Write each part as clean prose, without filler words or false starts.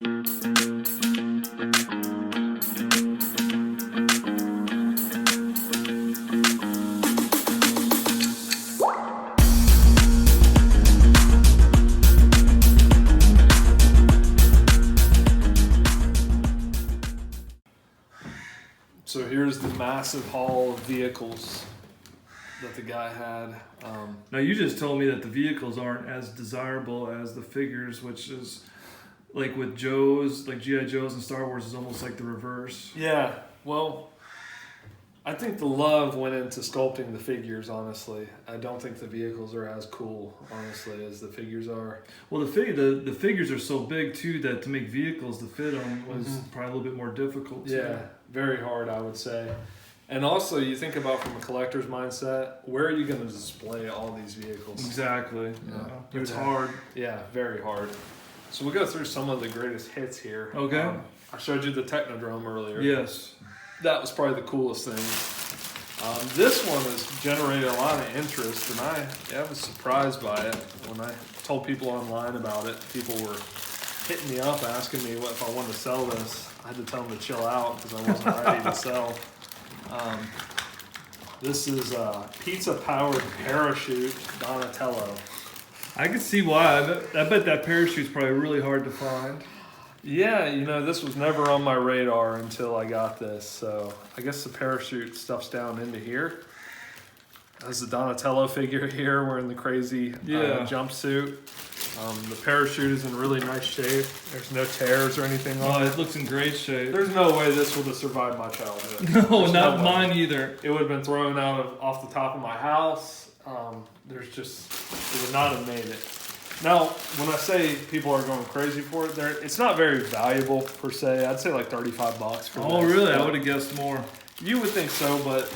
So here's the massive haul of vehicles that the guy had. Now you just told me that the vehicles aren't as desirable as the figures, which is like with Joe's, like G.I. Joe's and Star Wars is almost like the reverse. Yeah, well, I think the love went into sculpting the figures, honestly. I don't think the vehicles are as cool, honestly, as the figures are. Well, the figures are so big too that to make vehicles to fit on was probably a little bit more difficult too. Yeah, very hard, I would say. And also, you think about from a collector's mindset, where are you going to display all these vehicles? Exactly. Yeah. It's hard. Yeah, very hard. So we'll go through some of the greatest hits here. Okay. I showed you the Technodrome earlier. Yes. That was probably the coolest thing. This one has generated a lot of interest, and I was surprised by it. When I told people online about it, people were hitting me up asking me if I wanted to sell this. I had to tell them to chill out because I wasn't ready to sell. This is a pizza-powered parachute Donatello. I can see why. I bet that parachute's probably really hard to find. Yeah, this was never on my radar until I got this. So I guess the parachute stuffs down into here. There's the Donatello figure here wearing the crazy jumpsuit. The parachute is in really nice shape. There's no tears or anything on it. It looks in great shape. There's no way this would have survived my childhood. No, not mine either. It would have been thrown out off the top of my house. It would not have made it. Now, when I say people are going crazy for it, it's not very valuable per se. I'd say like $35 for this. Oh, really? I would have guessed more. You would think so, but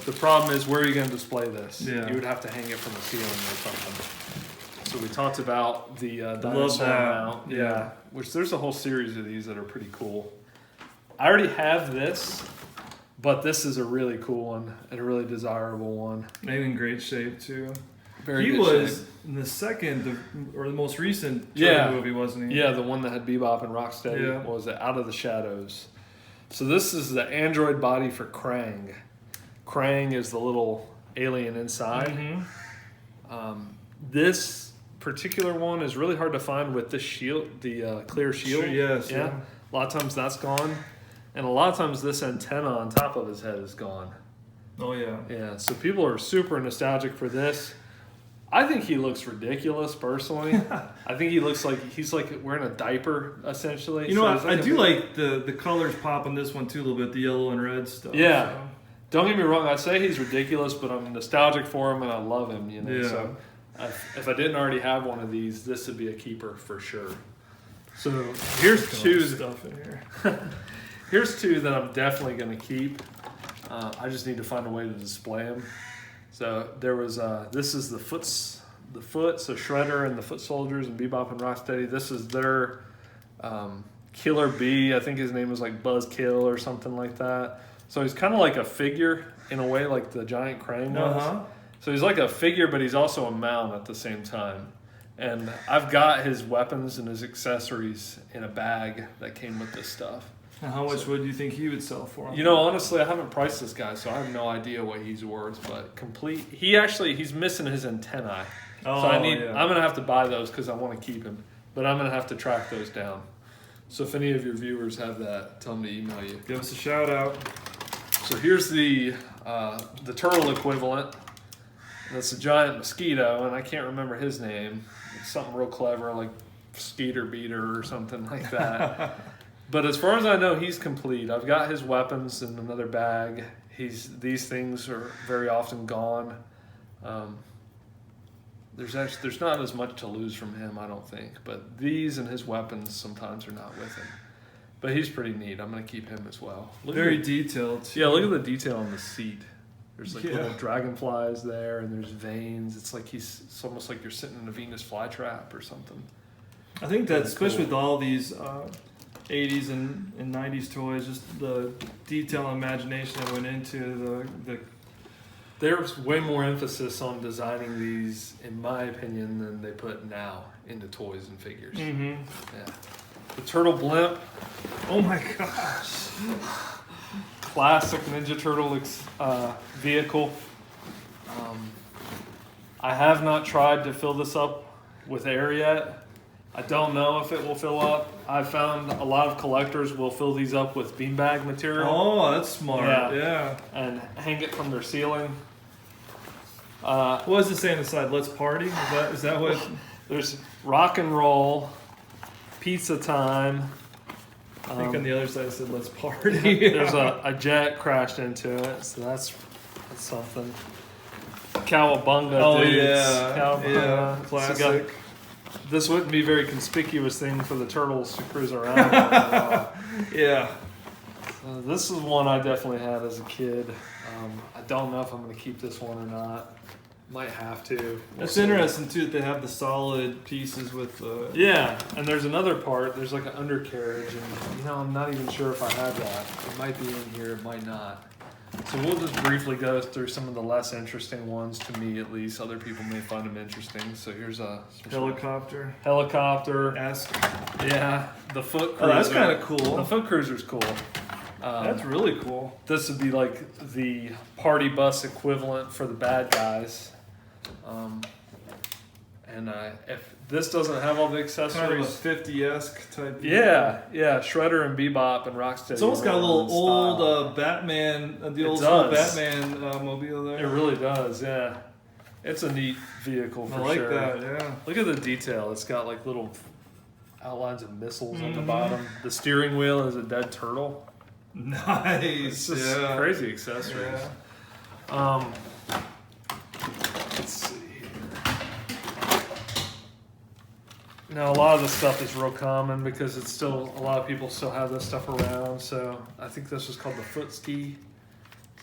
the problem is where are you going to display this? Yeah. You would have to hang it from a ceiling or something. So we talked about the dinosaur mount. Yeah, which there's a whole series of these that are pretty cool. I already have this, but this is a really cool one and a really desirable one. And in great shape too. Very he good was shape. in the second or the most recent Turtle movie, wasn't he? Yeah, the one that had Bebop and Rocksteady. Yeah. What was it? Out of the Shadows. So this is the android body for Krang. Krang is the little alien inside. Mm-hmm. This particular one is really hard to find with this shield, the clear shield. Sure, yes. Yeah. A lot of times that's gone. And a lot of times this antenna on top of his head is gone. Oh, yeah. Yeah, so people are super nostalgic for this. I think he looks ridiculous, personally. I think he looks like he's like wearing a diaper, essentially. I do like the colors pop on this one too a little bit, the yellow and red stuff. Yeah. So. Don't get me wrong, I say he's ridiculous, but I'm nostalgic for him and I love him, Yeah. So if I didn't already have one of these, this would be a keeper for sure. So here's two stuff in here. Here's two that I'm definitely going to keep. I just need to find a way to display them. So there was this is the foot, so Shredder and the Foot Soldiers and Bebop and Rocksteady. This is their Killer Bee. I think his name was like Buzzkill or something like that. So he's kind of like a figure in a way, like the giant Krang was. Uh-huh. So he's like a figure, but he's also a mount at the same time. And I've got his weapons and his accessories in a bag that came with this stuff. And how much would you think he would sell for him? Honestly, I haven't priced this guy, so I have no idea what he's worth. But he's missing his antennae. Oh, so I'm going to have to buy those because I want to keep him. But I'm going to have to track those down. So if any of your viewers have that, tell them to email you. Give us a shout out. So here's the turtle equivalent. That's a giant mosquito, and I can't remember his name. It's something real clever, like Skeeter Beater or something like that. But as far as I know, he's complete. I've got his weapons in another bag. These things are very often gone. There's not as much to lose from him, I don't think. But these and his weapons sometimes are not with him. But he's pretty neat. I'm going to keep him as well. Very detailed. Yeah, look at the detail on the seat. There's like little dragonflies there, and there's veins. It's almost like you're sitting in a Venus flytrap or something. I think that, especially with all these 80s and 90s toys, just the detail and imagination that went into the there's way more emphasis on designing these, in my opinion, than they put now into toys and figures. Mm-hmm. Yeah. The Turtle Blimp. Oh my gosh. Classic Ninja Turtle vehicle. I have not tried to fill this up with air yet. I don't know if it will fill up. I've found a lot of collectors will fill these up with beanbag material. Oh, that's smart. Yeah. And hang it from their ceiling. What does it say on the side? Let's party? Is that what? There's rock and roll, pizza time. I think on the other side it said let's party. There's a jet crashed into it, so that's something. Cowabunga, oh dudes. yeah, Cowabunga. yeah, So classic. this wouldn't be a very conspicuous thing for the turtles to cruise around. Yeah. This is one I definitely had as a kid. I don't know if I'm going to keep this one or not. Might have to. It's interesting too that they have the solid pieces with. Yeah, and there's another part. There's like an undercarriage, and I'm not even sure if I have that. It might be in here. It might not. So we'll just briefly go through some of the less interesting ones, to me at least. Other people may find them interesting. So here's a Helicopter. Helicopter. Yeah, the foot cruiser. Oh, that's kind of cool. The foot cruiser's cool. That's really cool. This would be like the party bus equivalent for the bad guys. If this doesn't have all the accessories, kind of a 50-esque type. Yeah, Shredder and Bebop and Rocksteady. It's almost got a little old Batman, the old school Batman mobile there. It really does, yeah. It's a neat vehicle for sure. I like that, yeah. Look at the detail. It's got like little outlines of missiles on the bottom. The steering wheel is a dead turtle. Nice. It's just crazy accessories. Yeah. Let's see here. Now, a lot of this stuff is real common because it's still, a lot of people still have this stuff around. So I think this was called the foot ski.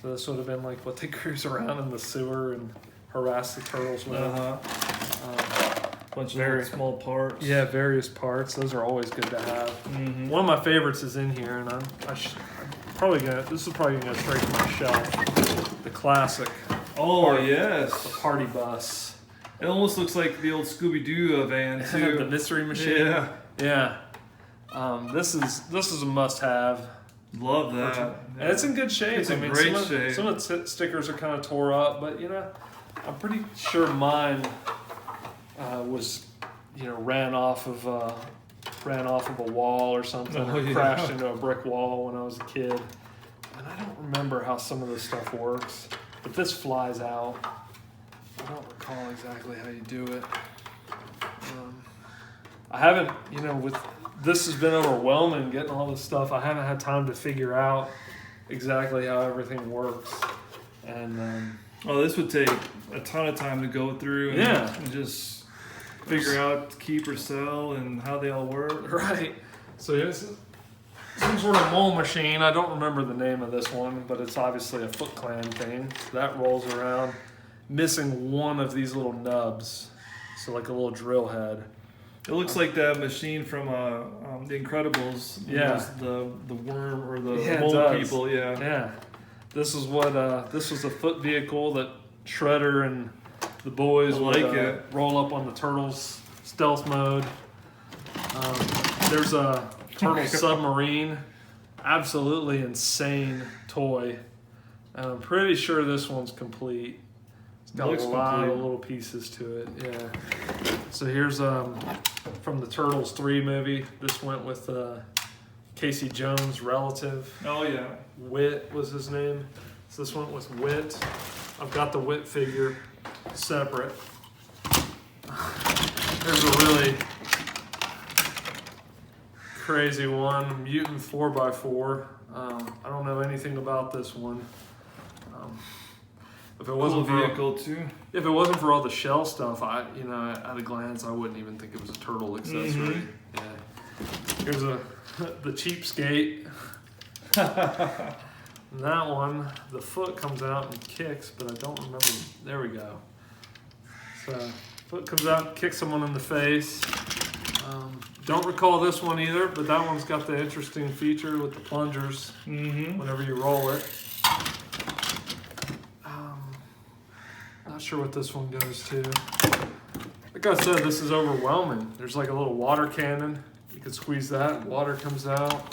So this would have been like what they cruise around in the sewer and harass the turtles with. Bunch of small parts. Yeah, various parts. Those are always good to have. Mm-hmm. One of my favorites is in here, and I'm probably this is probably gonna go straight to my shelf. The classic. Oh yes. The party bus. It almost looks like the old Scooby-Doo van too. The mystery machine. Yeah. This is a must-have. Love that. And it's in good shape. It's in great shape. Some of the stickers are kind of tore up, but I'm pretty sure mine was ran off of a wall or something, or crashed into a brick wall when I was a kid. And I don't remember how some of this stuff works, but this flies out. I don't recall exactly how you do it. I haven't, this has been overwhelming getting all this stuff. I haven't had time to figure out exactly how everything works. And this would take a ton of time to go through and just figure out keep or sell and how they all work. Right. So it's some sort of mole machine. I don't remember the name of this one, but it's obviously a Foot Clan thing. So that rolls around, missing one of these little nubs. So like a little drill head. It looks like that machine from The Incredibles. Yeah. The worm or the mole people. Yeah. Yeah. This is what this was a foot vehicle that Shredder and the boys would roll up on the Turtles stealth mode. There's a Turtle Submarine, absolutely insane toy, and I'm pretty sure this one's complete. It's got a lot of little pieces to it. Yeah. So here's from the Turtles 3 movie. This went with Casey Jones' relative. Oh yeah. Wit was his name. So this went with Wit. I've got the Wit figure separate. There's a really crazy one, Mutant 4x4. I don't know anything about this one. If it wasn't if it wasn't for all the shell stuff, at a glance, I wouldn't even think it was a turtle accessory. Mm-hmm. Yeah. Here's the cheapskate. And that one, the foot comes out and kicks, but I don't remember. There we go. So, foot comes out, kicks someone in the face. Don't recall this one either, but that one's got the interesting feature with the plungers whenever you roll it. Not sure what this one goes to. Like I said, this is overwhelming. There's like a little water cannon. You can squeeze that, water comes out.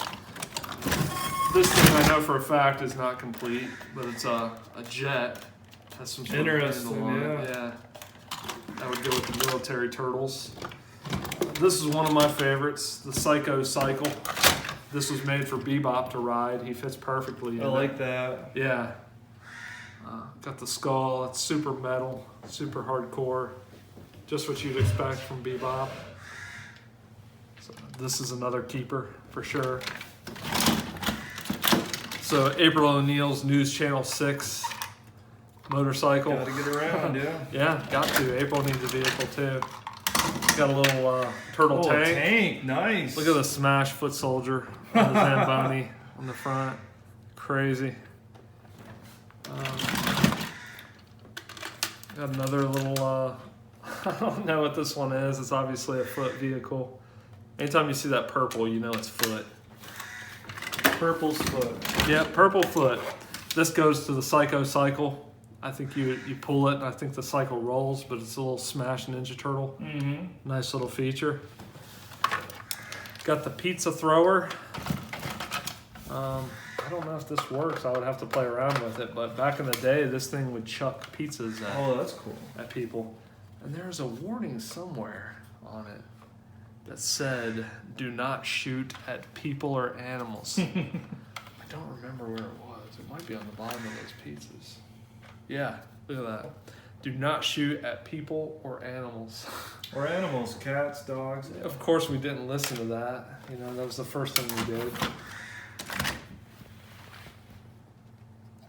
This thing I know for a fact is not complete, but it's a jet. Has some sort Interesting, of handle on it. Yeah. That would go with the military turtles. This is one of my favorites, the Psycho Cycle. This was made for Bebop to ride. He fits perfectly in I like that. Yeah. Got the skull. It's super metal, super hardcore. Just what you'd expect from Bebop. So this is another keeper for sure. So April O'Neil's News Channel 6 motorcycle. Gotta get around, yeah. Yeah, got to. April needs a vehicle too. Got a little turtle tank. Tank, nice. Look at the smash foot soldier on the Zamboni on the front. Crazy. Got another little, I don't know what this one is. It's obviously a foot vehicle. Anytime you see that purple, you know it's foot. Purple's foot. Yeah, purple foot. This goes to the Psycho Cycle. I think you pull it, and I think the cycle rolls, but it's a little Smash Ninja Turtle. Mm-hmm. Nice little feature. Got the pizza thrower. I don't know if this works. I would have to play around with it, but back in the day, this thing would chuck pizzas That's cool. at people. And there's a warning somewhere on it that said, "Do not shoot at people or animals." I don't remember where it was. It might be on the bottom of those pizzas. Yeah, look at that. Do not shoot at people or animals. Or animals, cats, dogs. Of course, we didn't listen to that. You know, that was the first thing we did.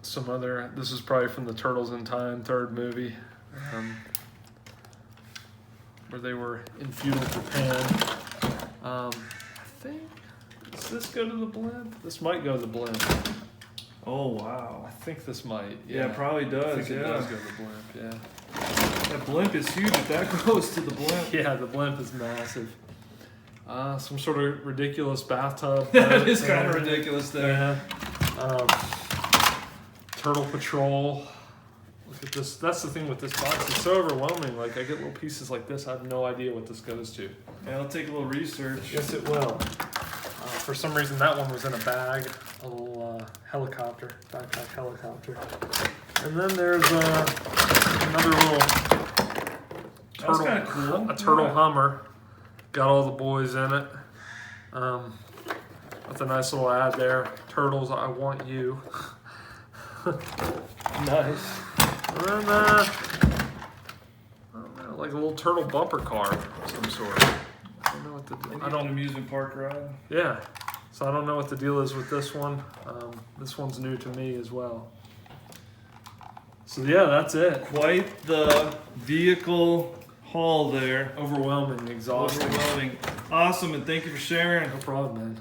Some other, this is probably from the Turtles in Time, third movie, where they were in feudal Japan. I think, does this go to the Blimp? This might go to the Blimp. Oh, wow. I think this might. Yeah, it probably does. I think it does go to the Blimp, yeah. That Blimp is huge. If that goes to the Blimp. Yeah, the Blimp is massive. Some sort of ridiculous bathtub. That is kind of ridiculous there. Yeah. Turtle Patrol. Look at this. That's the thing with this box. It's so overwhelming. Like, I get little pieces like this. I have no idea what this goes to. Yeah, I'll take a little research. Yes, it will. For some reason, that one was in a bag. A little helicopter. Backpack helicopter. And then there's another little turtle. That's kind of cool. A turtle Hummer. Got all the boys in it. With a nice little ad there. Turtles, I want you. Nice. And then, I don't know, like a little turtle bumper car of some sort. I don't know what the I don't amusement park ride. Yeah. So I don't know what the deal is with this one. This one's new to me as well. So yeah, that's it. Quite the vehicle haul there. Overwhelming, exhausting. Overwhelming. Awesome, and thank you for sharing. No problem, man.